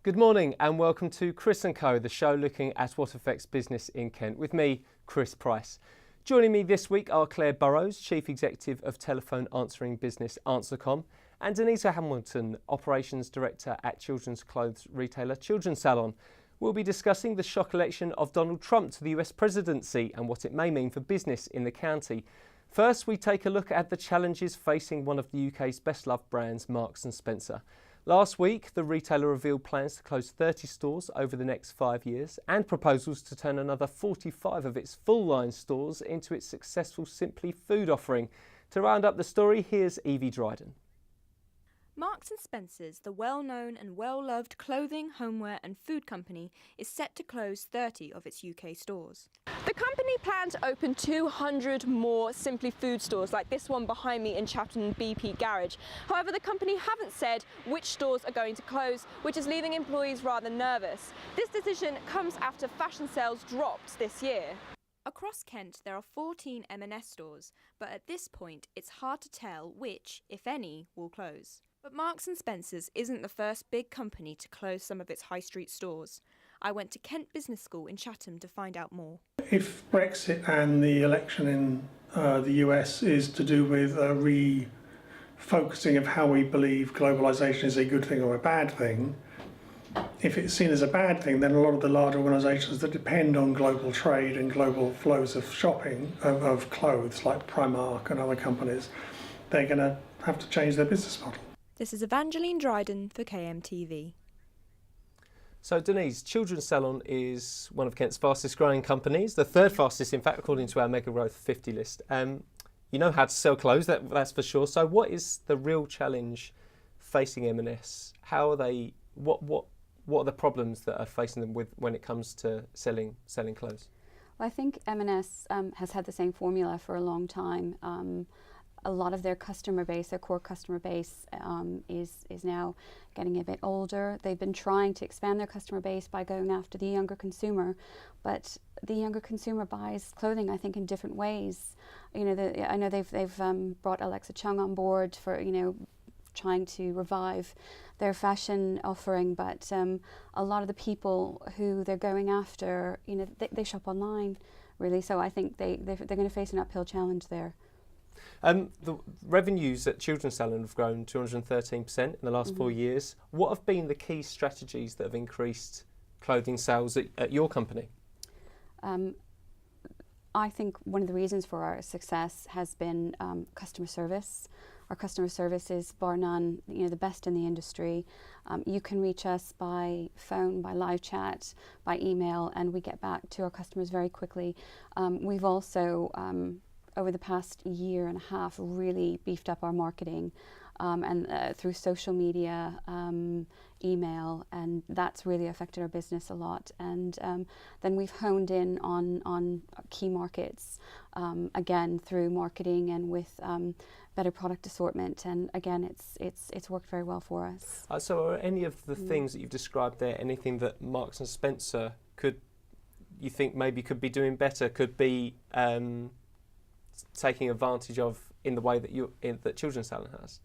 Good morning and welcome to Chris & Co, the show looking at what affects business in Kent, with me, Chris Price. Joining me this week are Claire Burroughs, Chief Executive of telephone answering business Ansacom, and Denise Hamilton, Operations Director at children's clothes retailer Childrensalon. We'll be discussing the shock election of Donald Trump to the US presidency and what it may mean for business in the county. First, we take a look at the challenges facing one of the UK's best-loved brands, Marks & Spencer. Last week, the retailer revealed plans to close 30 stores over the next 5 years and proposals to turn another 45 of its full-line stores into its successful Simply Food offering. To round up the story, here's Evie Dryden. Marks & Spencer's, the well-known and well-loved clothing, homeware and food company, is set to close 30 of its UK stores. The company plans to open 200 more Simply Food stores like this one behind me in Chatham BP Garage. However, the company haven't said which stores are going to close, which is leaving employees rather nervous. This decision comes after fashion sales dropped this year. Across Kent, there are 14 M&S stores, but at this point, it's hard to tell which, if any, will close. But Marks & Spencer's isn't the first big company to close some of its high street stores. I went to Kent Business School in Chatham to find out more. If Brexit and the election in the US is to do with a refocusing of how we believe globalisation is a good thing or a bad thing, if it's seen as a bad thing, then a lot of the large organisations that depend on global trade and global flows of shopping, of clothes, like Primark and other companies, they're going to have to change their business model. This is Evangeline Dryden for KMTV. So Denise, Childrensalon is one of Kent's fastest growing companies, the third fastest in fact according to our Mega Growth 50 list. You know how to sell clothes, that's for sure. So what is the real challenge facing M&S? How are they, what are the problems that are facing them with when it comes to selling clothes? Well, I think M&S has had the same formula for a long time. A lot of their customer base, their core customer base, is now getting a bit older. They've been trying to expand their customer base by going after the younger consumer, but the younger consumer buys clothing, I think, in different ways. You know, I know they've brought Alexa Chung on board for, you know, trying to revive their fashion offering, but a lot of the people who they're going after, you know, they shop online, really. So I think they're going to face an uphill challenge there. The revenues at Childrensalon have grown 213% in the last 4 years. What have been the key strategies that have increased clothing sales at your company? I think one of the reasons for our success has been customer service. Our customer service is, bar none, you know, the best in the industry. You can reach us by phone, by live chat, by email, and we get back to our customers very quickly. We've also over the past year and a half really beefed up our marketing and through social media, email, and that's really affected our business a lot. And then we've honed in on key markets, again through marketing and with better product assortment, and again it's worked very well for us. So are any of the things that you've described there anything that Marks & Spencer you think maybe could be doing better, could be taking advantage of in the way that Childrensalon has?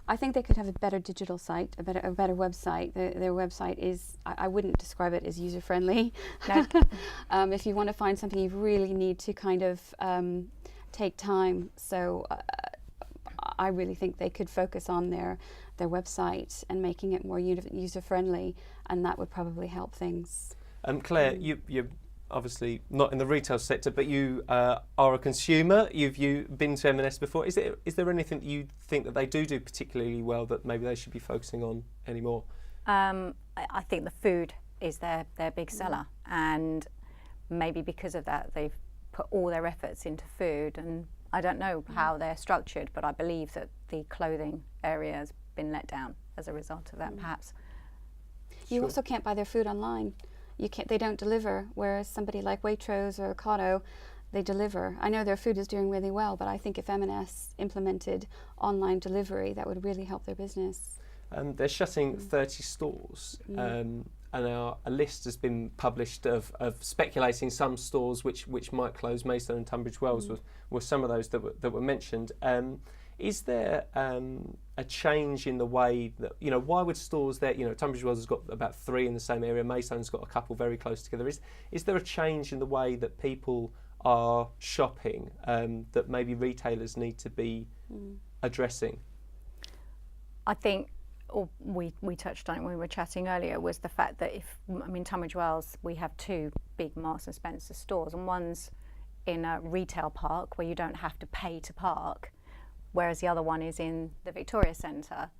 I think they could have a better digital site, a better website. Their website is, I wouldn't describe it as user-friendly. No. If you want to find something, you really need to kind of take time. So I really think they could focus on their website and making it more user-friendly, and that would probably help things. Claire, you're obviously not in the retail sector, but you are a consumer. You've been to M&S before. Is there anything that you think that they do particularly well that maybe they should be focusing on anymore? I think the food is their big seller, and maybe because of that they've put all their efforts into food. And I don't know how they're structured, but I believe that the clothing area has been let down as a result of that, perhaps. You also can't buy their food online. They don't deliver, whereas somebody like Waitrose or Ocado, they deliver. I know their food is doing really well, but I think if M&S implemented online delivery, that would really help their business. They're shutting 30 stores, and a list has been published of speculating some stores which might close. Maidstone and Tunbridge Wells were some of those that were mentioned. Is there a change in the way that, why would stores there, Tunbridge Wells has got about 3 in the same area, Maystone's got a couple very close together. Is there a change in the way that people are shopping that maybe retailers need to be addressing? I think, or we touched on it when we were chatting earlier, was the fact that Tunbridge Wells, we have 2 big Marks and Spencer stores, and one's in a retail park where you don't have to pay to park, whereas the other one is in the Victoria Centre,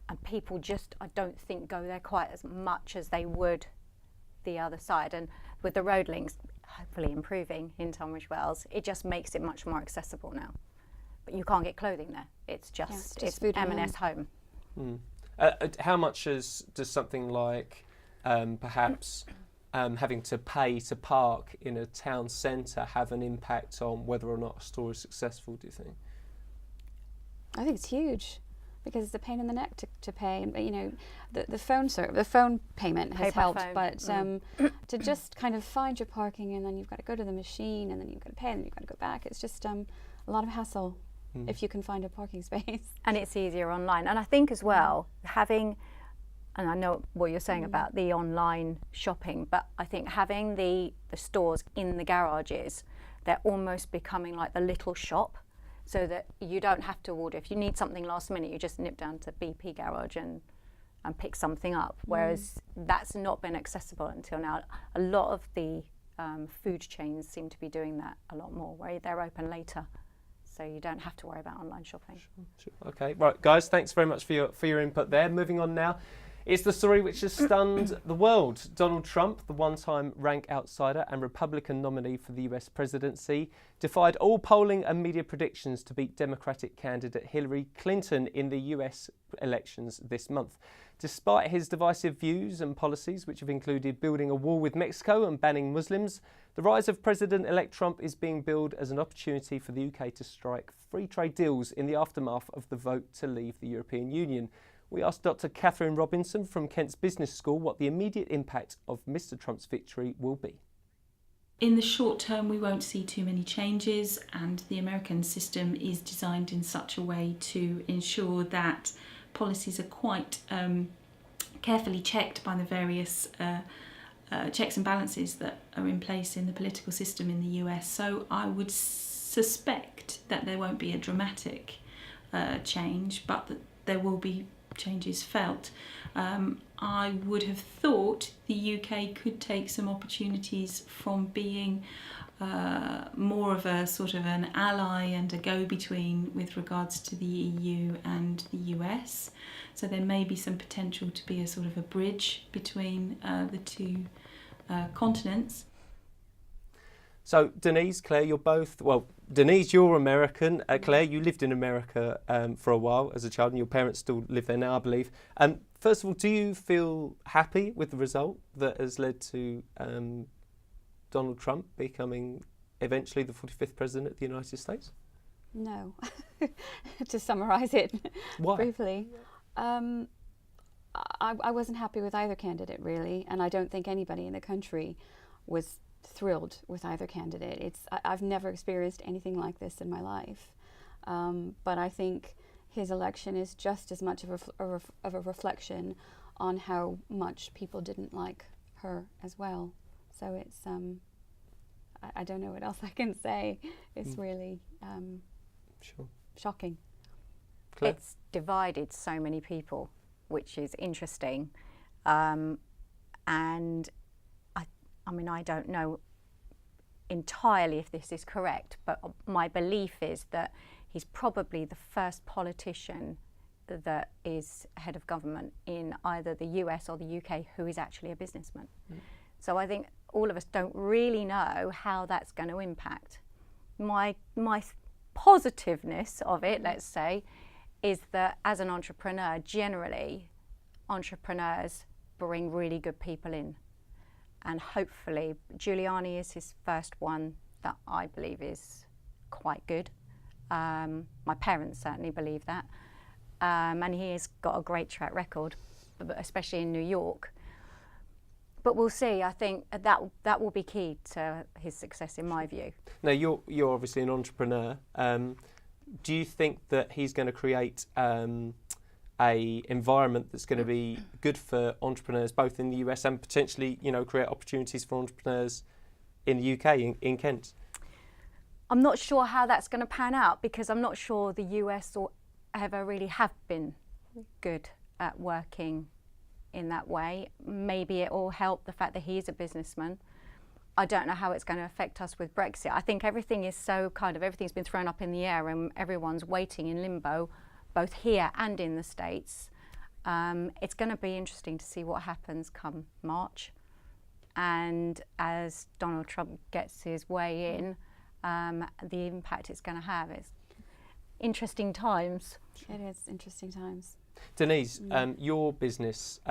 and people just, I don't think, go there quite as much as they would the other side. And with the road links hopefully improving in Tunbridge Wells, it just makes it much more accessible now. But you can't get clothing there. It's just it's M&S home. How much does something like perhaps having to pay to park in a town centre have an impact on whether or not a store is successful, do you think? I think it's huge, because it's a pain in the neck to pay. The phone payment has helped, but to just kind of find your parking, and then you've got to go to the machine, and then you've got to pay, and then you've got to go back. It's just a lot of hassle if you can find a parking space. And it's easier online. And I think as well, having, and I know what you're saying about the online shopping, but I think having the stores in the garages, they're almost becoming like the little shop, so that you don't have to order. If you need something last minute, you just nip down to BP garage and pick something up, whereas that's not been accessible until now. A lot of the food chains seem to be doing that a lot more, where they're open later, so you don't have to worry about online shopping. Sure. Okay, right, guys, thanks very much for your input there. Moving on now. It's the story which has stunned the world. Donald Trump, the one-time rank outsider and Republican nominee for the US presidency, defied all polling and media predictions to beat Democratic candidate Hillary Clinton in the US elections this month. Despite his divisive views and policies, which have included building a wall with Mexico and banning Muslims, the rise of President-elect Trump is being billed as an opportunity for the UK to strike free trade deals in the aftermath of the vote to leave the European Union. We asked Dr. Catherine Robinson from Kent's Business School what the immediate impact of Mr. Trump's victory will be. In the short term, we won't see too many changes, and the American system is designed in such a way to ensure that policies are quite carefully checked by the various checks and balances that are in place in the political system in the US. So I would suspect that there won't be a dramatic change, but that there will be changes felt. I would have thought the UK could take some opportunities from being more of a sort of an ally and a go-between with regards to the EU and the US. So there may be some potential to be a sort of a bridge between the two continents. So Denise, Claire, you're both, well, Denise, you're American. Claire, you lived in America for a while as a child, and your parents still live there now, I believe. First of all, do you feel happy with the result that has led to Donald Trump becoming eventually the 45th president of the United States? No, to summarise it briefly. I wasn't happy with either candidate, really, and I don't think anybody in the country was thrilled with either candidate. I've never experienced anything like this in my life, but I think his election is just as much of a reflection on how much people didn't like her as well. So it's I don't know what else I can say. It's really shocking. Claire? It's divided so many people, which is interesting, and I mean, I don't know entirely if this is correct, but my belief is that he's probably the first politician that is head of government in either the US or the UK who is actually a businessman. So I think all of us don't really know how that's going to impact. My positiveness of it, let's say, is that as an entrepreneur, generally, entrepreneurs bring really good people in. And hopefully Giuliani is his first one that I believe is quite good. My parents certainly believe that. And he has got a great track record, especially in New York. But we'll see. I think that will be key to his success, in my view. Now, you're obviously an entrepreneur. do you think that he's going to create a environment that's going to be good for entrepreneurs both in the US and potentially, create opportunities for entrepreneurs in the UK, in Kent? I'm not sure how that's going to pan out, because I'm not sure the US or ever really have been good at working in that way. Maybe it will help the fact that he's a businessman. I don't know how it's going to affect us with Brexit. I think everything is everything's been thrown up in the air and everyone's waiting in limbo, both here and in the States. It's going to be interesting to see what happens come March. And as Donald Trump gets his way in, the impact it's going to have. It's interesting times. It is interesting times. Denise, your business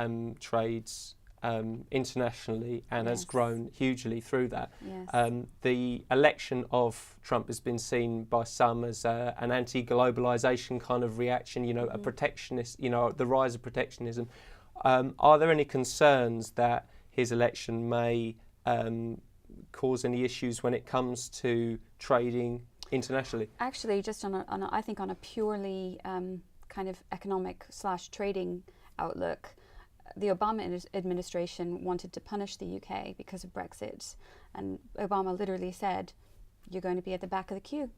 trades internationally and has grown hugely through that. Yes. The election of Trump has been seen by some as an anti-globalisation kind of reaction, a protectionist, the rise of protectionism. Are there any concerns that his election may cause any issues when it comes to trading internationally? Actually, just I think on a purely kind of economic/trading outlook, the Obama administration wanted to punish the UK because of Brexit, and Obama literally said, "You're going to be at the back of the queue."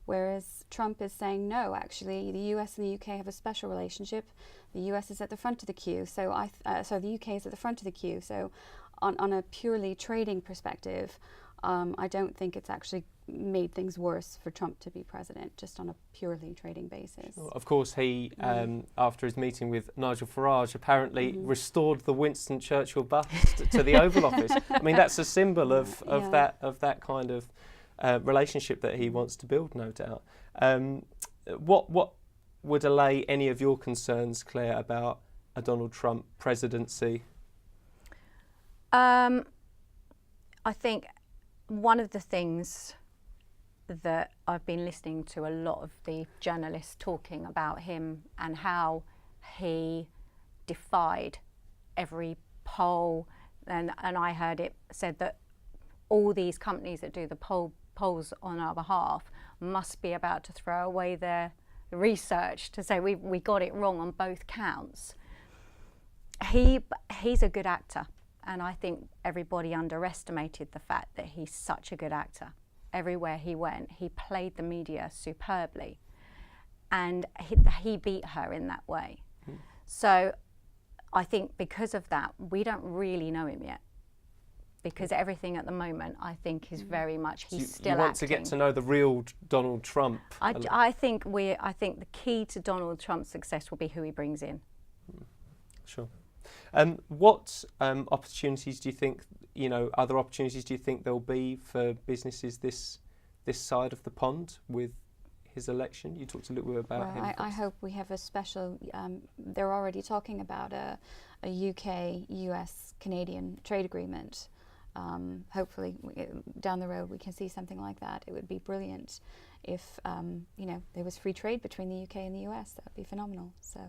Whereas Trump is saying, no, actually, the US and the UK have a special relationship. The US is at the front of the queue, so the UK is at the front of the queue. So, on a purely trading perspective, I don't think it's actually made things worse for Trump to be president, just on a purely trading basis. Of course, he, after his meeting with Nigel Farage, apparently restored the Winston Churchill bust to the Oval Office. I mean, that's a symbol of that kind of relationship that he wants to build, no doubt. What would allay any of your concerns, Claire, about a Donald Trump presidency? I think one of the things that I've been listening to a lot of the journalists talking about him and how he defied every poll, and I heard it said that all these companies that do the polls on our behalf must be about to throw away their research to say we got it wrong on both counts. He's a good actor, and I think everybody underestimated the fact that he's such a good actor. Everywhere he went, he played the media superbly, and he beat her in that way. So I think because of that, we don't really know him yet, because everything at the moment, I think, is very much he's still acting. You want to get to know the real Donald Trump. I think the key to Donald Trump's success will be who he brings in. Sure. What opportunities do you think, other opportunities do you think there'll be for businesses this side of the pond with his election? You talked a little bit about him. I hope we have a special, they're already talking about a UK, US, Canadian trade agreement. Hopefully down the road we can see something like that. It would be brilliant if there was free trade between the UK and the US. That would be phenomenal. So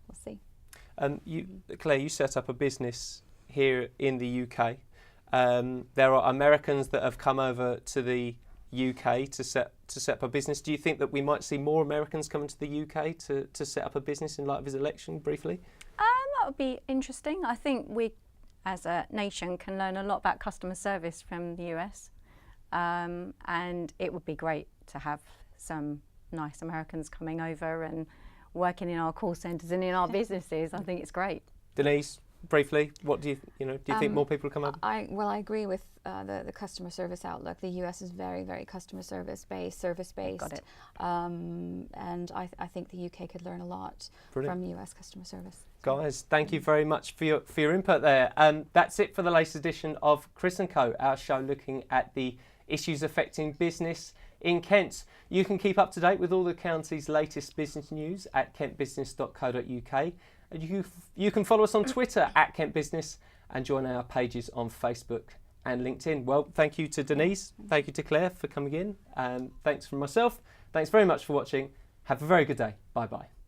we'll see. Claire, you set up a business here in the UK. There are Americans that have come over to the UK to set up a business. Do you think that we might see more Americans coming to the UK to set up a business in light of his election, briefly? That would be interesting. I think we, as a nation, can learn a lot about customer service from the US. And it would be great to have some nice Americans coming over and working in our call centres and in our businesses. I think it's great. Denise, briefly, what do you think more people come over? I agree with the customer service outlook. The US is very, very customer service based. Got it. And I think the UK could learn a lot from US customer service. Guys, thank you very much for your input there. That's it for the latest edition of Chris & Co, our show looking at the issues affecting business in Kent. You can keep up to date with all the county's latest business news at kentbusiness.co.uk. And you can follow us on Twitter at KentBusiness and join our pages on Facebook and LinkedIn. Well, thank you to Denise. Thank you to Claire for coming in. And thanks from myself. Thanks very much for watching. Have a very good day. Bye-bye.